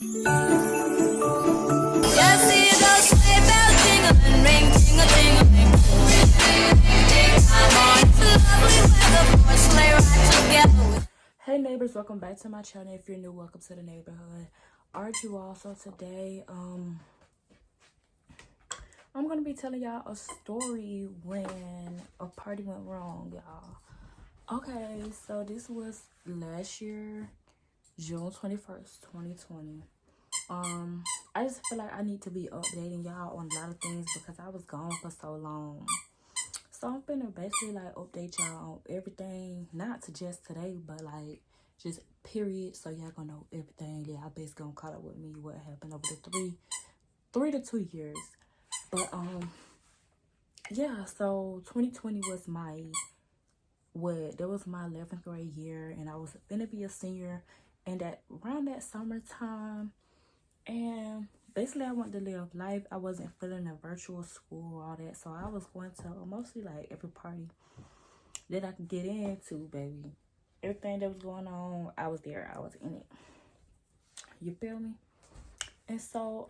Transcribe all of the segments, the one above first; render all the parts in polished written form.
Hey neighbors, welcome back to my channel. If you're new, welcome to the neighborhood. Aren't you all? So today I'm gonna be telling y'all a story when a party went wrong, y'all. Okay, so this was last year, June 21st, 2020. I just feel like I need to be updating y'all on a lot of things because I was gone for so long. So I'm gonna basically like update y'all on everything, not to just today, but like just period. So y'all gonna know everything. Yeah, I basically gonna caught up with me what happened over the three to 2 years. But yeah, so 2020 was that was my 11th grade year, and I was gonna be a senior, and that around that summertime, and basically I wanted to live life. I wasn't feeling a virtual school, all that, so I was going to mostly like every party that I could get into, baby. Everything that was going on, I was there. I was in it. You feel me? And so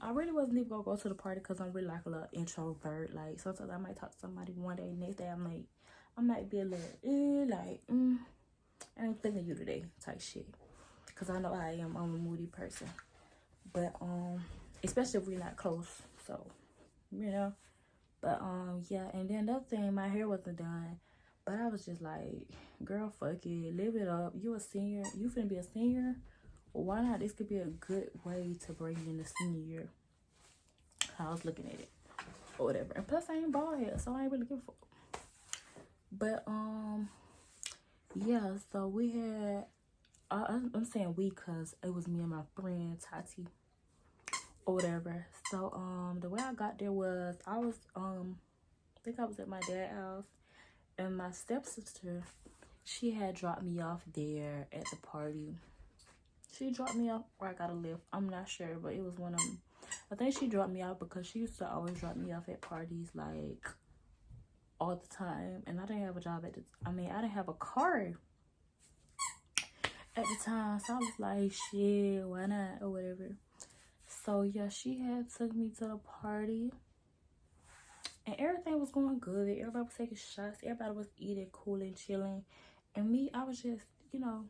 I really wasn't even gonna go to the party because I'm really like a little introvert. Like sometimes I might talk to somebody one day, next day I might be a little I ain't feeling you today type shit, because I know I am. I'm a moody person. But especially if we're not close, so you know. But yeah, and then another thing, my hair wasn't done, but I was just like, girl, fuck it, live it up. You a senior, you finna be a senior, well, why not? This could be a good way to bring in the senior year. I was looking at it or whatever, and plus I ain't bald head, so I ain't really give a fuck. But yeah, so we had I'm saying we because it was me and my friend Tati or whatever. So the way I got there was I was I think I was at my dad's house, and my stepsister, she had dropped me off there at the party. She dropped me off, or I got a lift, I'm not sure, but it was one of them. I think she dropped me off because she used to always drop me off at parties like all the time, and I didn't have a job I didn't have a car at the time, so I was like, shit, why not, or whatever. So yeah, she had took me to the party, and everything was going good. Everybody was taking shots, everybody was eating, cooling, chilling, and me, I was just, you know,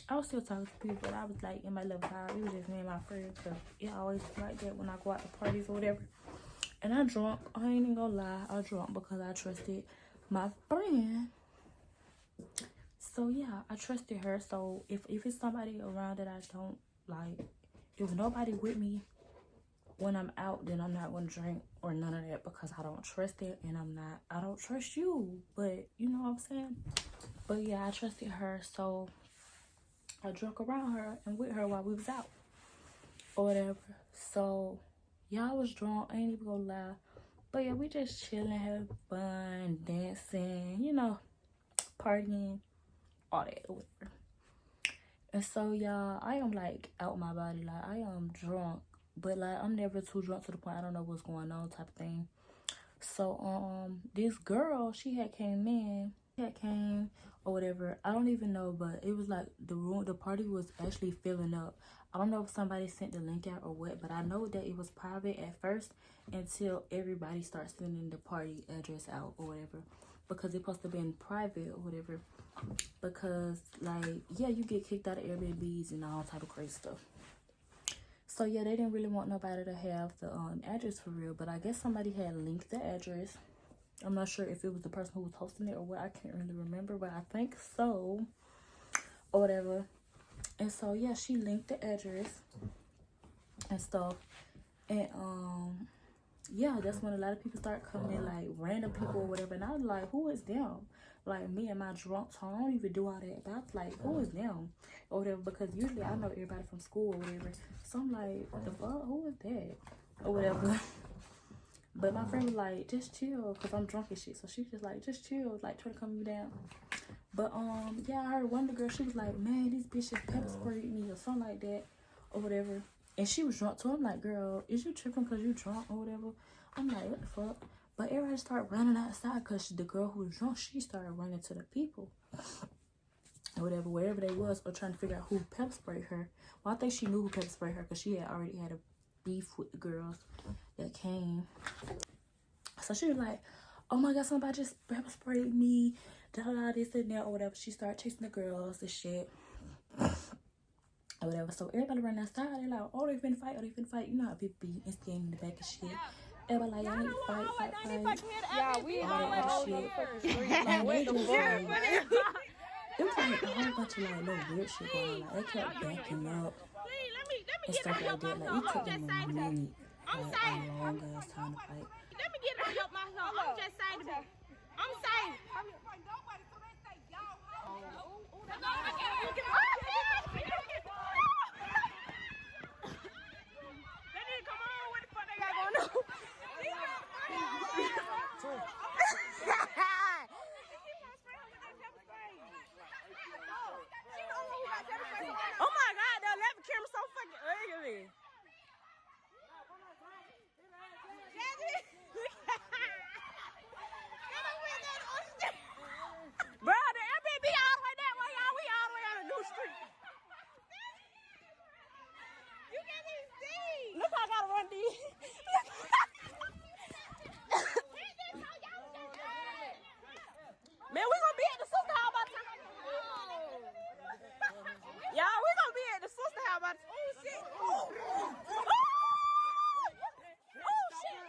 I was still talking to people, but I was like in my little vibe. It was just me and my friends, because it always like that when I go out to parties or whatever. And I drunk, I ain't even gonna lie, I drunk because I trusted my friend. So yeah, I trusted her. So if it's somebody around that I don't like, if nobody with me when I'm out, then I'm not gonna drink or none of that, because I don't trust it, and I don't trust you, but you know what I'm saying. But yeah, I trusted her, so I drunk around her and with her while we was out or whatever. So yeah, I was drunk, I ain't even gonna lie. But yeah, we just chilling, having fun, dancing, you know, partying, all that or whatever. And so y'all, I am like out my body, like I am drunk, but like I'm never too drunk to the point I don't know what's going on type of thing. So this girl, she had came or whatever, I don't even know, but it was like the party was actually filling up. I don't know if somebody sent the link out or what, but I know that it was private at first until everybody starts sending the party address out or whatever, because it's supposed to be in private or whatever, because like, yeah, you get kicked out of Airbnbs and all type of crazy stuff. So yeah, they didn't really want nobody to have the address for real, but I guess somebody had linked the address. I'm not sure if it was the person who was hosting it or what, I can't really remember, but I think so or whatever. And so yeah, she linked the address and stuff, and yeah, that's when a lot of people start coming in, like random people or whatever, and I was like, who is them? Like, me and my drunk tone, I don't even do all that, but I was like, who is them or whatever, because usually I know everybody from school or whatever, so I'm like, the fuck, who is that or whatever. But my friend was like, just chill, because I'm drunk and shit, so she was just like, just chill, like trying to calm me down. But yeah, I heard one of the girls, she was like, man, these bitches pepper sprayed me or something like that or whatever, and she was drunk too. I'm like, girl, is you tripping because you drunk or whatever? I'm like, what the fuck? But everybody started running outside because the girl who was drunk, she started running to the people. or whatever, wherever they was, or trying to figure out who pepper sprayed her. Well, I think she knew who pepper sprayed her because she had already had a beef with the girls that came. So she was like, oh my God, somebody just pepper sprayed me, this and that, or whatever. She started chasing the girls and shit, or whatever. So everybody running outside, they're like, oh, they finna fight, You know how people be instigating in the back and shit. Everybody like, y'all need to fight. Yeah, we all shit. Like, what the fuck? It was like a whole bunch of like little weird shit going on. Like they kept backing up and stuff like that. Like it took them a minute, like a long ass time to fight. Let me get on your myself. I'm just saying to them. I'm saying. They need to come on. What the fuck they got going on? Oh my God, that left camera so fucking ugly. Bro, the Airbnb all the way that way, y'all. We all the way on the new street. You can't even see. Look, I gotta run these. Man, we gonna be at the sister house by the time. Y'all, we gonna be at the sister house by the time. Oh, shit. Oh, shit.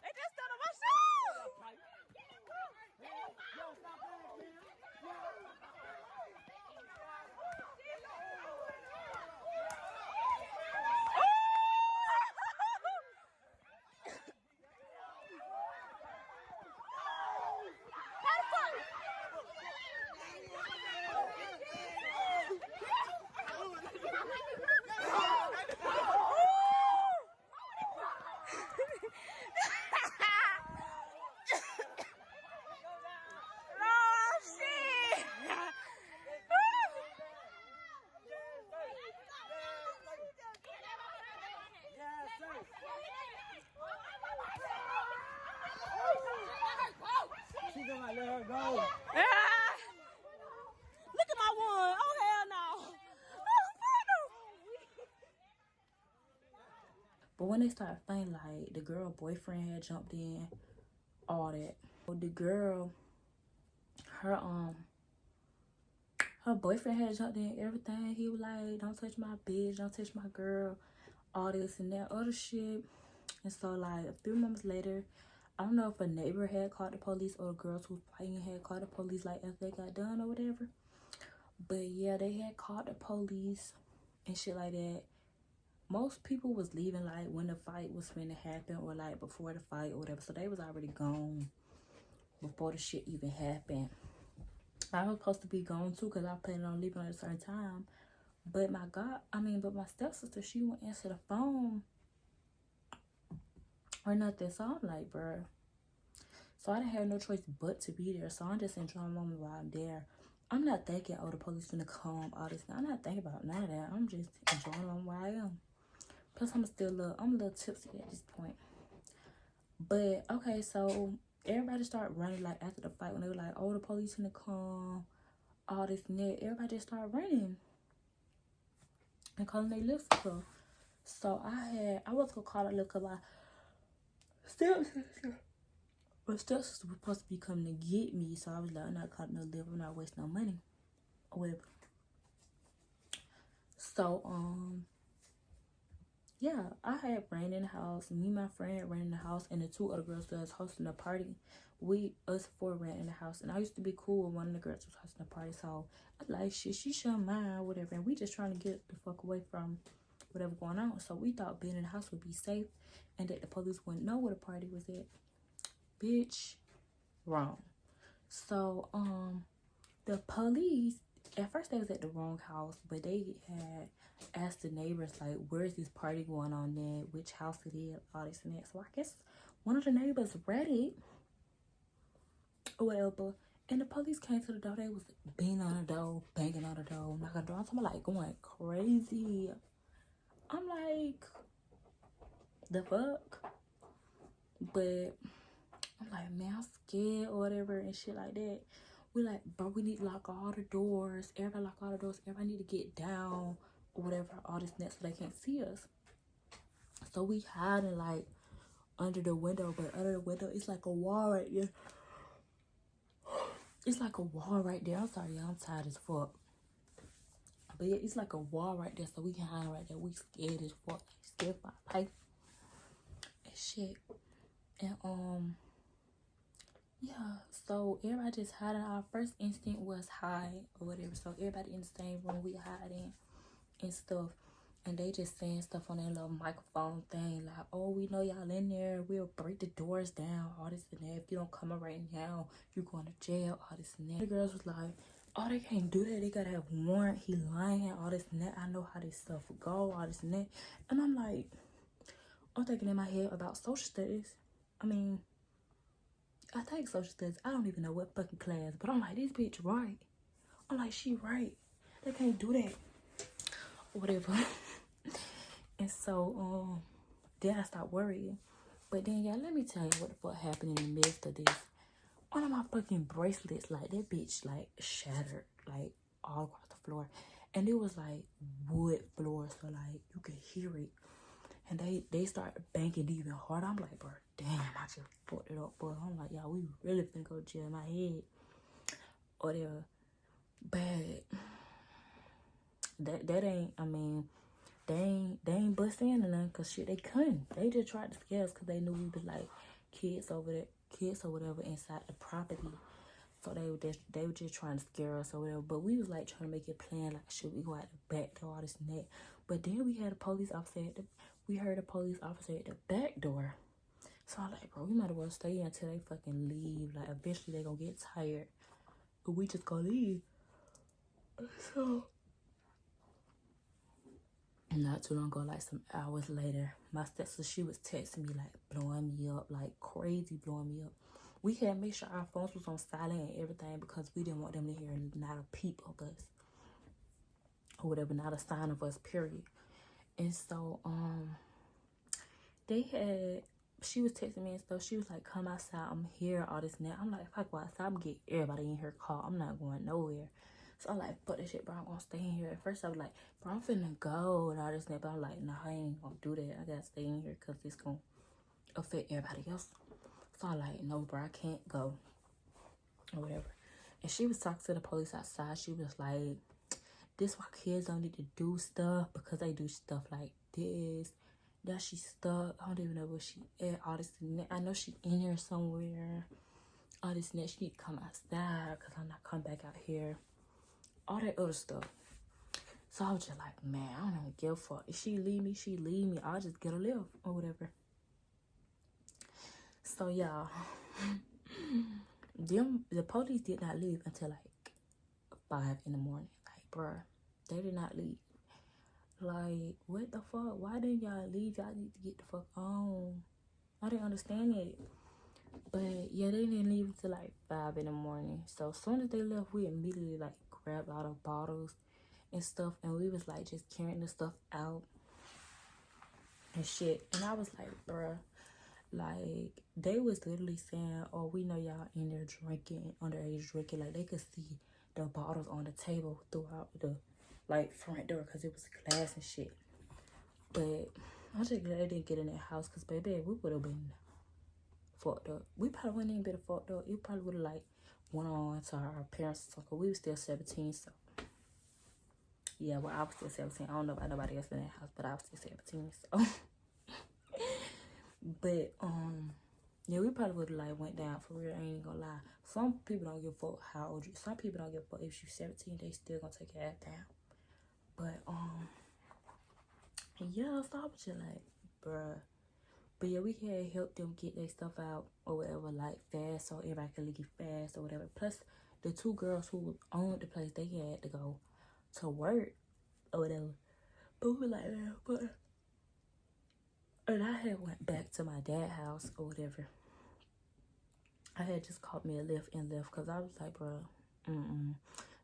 They just stood on my shoe. She gonna let her go. Look at my one. Oh, hell no. But when they started fighting, like the girl boyfriend had jumped in, all that. The girl, her boyfriend had jumped in, everything. He was like, don't touch my bitch, don't touch my girl, all this and that other shit. And so like a few months later, I don't know if a neighbor had called the police or the girls who was fighting had called the police like after they got done or whatever. But yeah, they had called the police and shit like that. Most people was leaving like when the fight was finna happen or like before the fight or whatever. So they was already gone before the shit even happened. I was supposed to be gone too because I planned on leaving at a certain time. But my stepsister, she wouldn't answer the phone or nothing. So I'm like, bruh. So I didn't have no choice but to be there. So I'm just enjoying the moment while I'm there. I'm not thinking, oh, the police finna come, all this. I'm not thinking about none of that. I'm just enjoying the moment while I am. Plus, I'm a little tipsy at this point. But, okay, so everybody started running, like, after the fight. When they were like, oh, the police finna come, all this and that. Everybody just started running. And calling their little sister. So, I was gonna call her little because my stepsister was supposed to be coming to get me. So, I was like, I'm not calling no live. I'm not wasting no money. Or whatever. So, yeah, I had ran in the house. Me and my friend ran in the house, and the two other girls that was hosting the party. Us four ran in the house, and I used to be cool with one of the girls who was hosting the party. So I like shit. She shouldn't mind, whatever. And we just trying to get the fuck away from whatever going on. So we thought being in the house would be safe, and that the police wouldn't know where the party was at. Bitch, wrong. So the police, at first they was at the wrong house, but they had asked the neighbors like, where's this party going on there, which house it is, all this and that. So I guess one of the neighbors read it or whatever, and the police came to the door. They was banging on the door, knocking on the door. I'm talking like going crazy. I'm like, the fuck? But I'm like, man, I'm scared or whatever and shit like that. We like, bro, we need to lock all the doors. Everybody lock all the doors. Everybody need to get down or whatever, all this net so they can't see us. So we hiding like under the window, but under the window, it's like a wall right there. It's like a wall right there. I'm sorry, y'all, I'm tired as fuck. But yeah, it's like a wall right there, so we can hide right there. We scared as fuck. Scared for our life and shit. And yeah, so everybody just hiding. Our first instinct was hide or whatever. So everybody in the same room, we hiding and stuff. And they just saying stuff on their little microphone thing, like, oh, we know y'all in there. We'll break the doors down, all this and that. If you don't come up right now, you're going to jail, all this and that. The girls was like, oh, they can't do that. They got to have warrant. He lying, all this and that. I know how this stuff would go, all this and that. And I'm like, I'm thinking in my head about social studies. I mean, I take social studies. I don't even know what fucking class. But I'm like, this bitch right. I'm like, she right. They can't do that. Whatever. And so then I stopped worrying. But then y'all, let me tell you what the fuck happened in the midst of this. One of my fucking bracelets, like that bitch like shattered like all across the floor. And it was like wood floor, so like you could hear it. And they started banging even harder. I'm like, bro, damn, I just fucked it up, bro. I'm like, y'all, we really finna go to jail in my head. Or whatever. But that ain't, I mean, they ain't bust in or nothing, cause shit, they couldn't. They just tried to scare us cause they knew we was like kids over there, kids or whatever inside the property. So they were just trying to scare us or whatever. But we was like trying to make it plan, like, should we go out the back door, all this and that. But then we had a police officer we heard a police officer at the back door. So I'm like, bro, we might as well stay here until they fucking leave. Like, eventually they gonna get tired. But we just gonna leave. So not too long ago, like some hours later, my stepsister, she was texting me, like, blowing me up, like crazy blowing me up. We had to make sure our phones was on silent and everything because we didn't want them to hear not a peep of us or whatever, not a sign of us, period. And so she was texting me and stuff. She was like, come outside, I'm here, all this and that. I'm like, if I go outside, I'm gonna get everybody in her car. I'm not going nowhere. So I'm like, fuck this shit, bro, I'm gonna stay in here. At first I was like, bro, I'm finna go and all this and that. But I'm like, nah, I ain't gonna do that. I gotta stay in here because it's gonna affect everybody else. So I'm like, no, bro, I can't go or whatever. And she was talking to the police outside. She was like, this why kids don't need to do stuff because they do stuff like this. That she stuck. I don't even know where she at. All this and that. I know she in here somewhere. All this and that. She need to come outside because I'm not coming back out here. All that other stuff. So I was just like, man, I don't even give a fuck. If she leave me, she leave me. I'll just get a lift or whatever. So y'all, the police did not leave until like 5 in the morning. Like, bruh, they did not leave. Like, what the fuck? Why didn't y'all leave? Y'all need to get the fuck on. I didn't understand it. But yeah, they didn't leave until like 5 in the morning. So as soon as they left, we immediately like grabbed all the bottles and stuff, and we was like just carrying the stuff out and shit. And I was like, bruh, like they was literally saying, oh, we know y'all in there drinking, underage drinking. Like they could see the bottles on the table throughout the like front door because it was glass and shit. But I'm just glad they didn't get in that house because baby, we would have been fucked up. We probably wouldn't even been fucked up. It probably would have like went on to our parents or something. We were still 17, so yeah, well, I was still 17. I don't know about nobody else in that house, but I was still 17, so but yeah, we probably would have like went down for real. I ain't gonna lie. Some people don't give a fuck how old you. Some people don't give a fuck if you're 17. They still gonna take your ass down. But yeah, so I was just like, bruh. But yeah, we had helped them get their stuff out or whatever, like fast, so everybody could leave fast or whatever. Plus, the 2 girls who owned the place, they had to go to work or whatever. But we were like, man, but. And I had went back to my dad's house or whatever. I had just caught me a lift and left because I was like, bro, I'm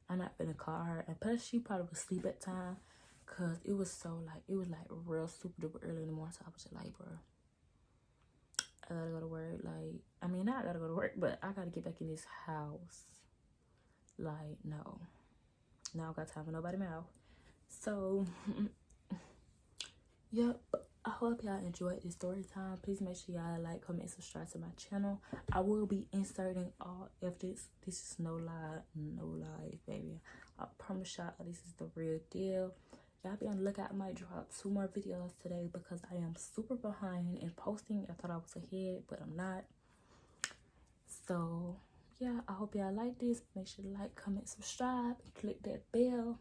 not finna call her. And plus, she probably was asleep at time because it was like real super duper early in the morning. So I was just like, bro, I gotta go to work. Like, I mean, not I gotta go to work, but I gotta get back in this house. Like, no. Now I don't got time for nobody mouth. So, yep. I hope y'all enjoyed this story time. Please make sure y'all like, comment, subscribe to my channel. I will be inserting all evidence. This is no lie, baby. I promise y'all this is the real deal. Y'all be on the lookout. I might drop 2 more videos today because I am super behind in posting. I thought I was ahead, but I'm not. So yeah, I hope y'all like this. Make sure to like, comment, subscribe, and click that bell.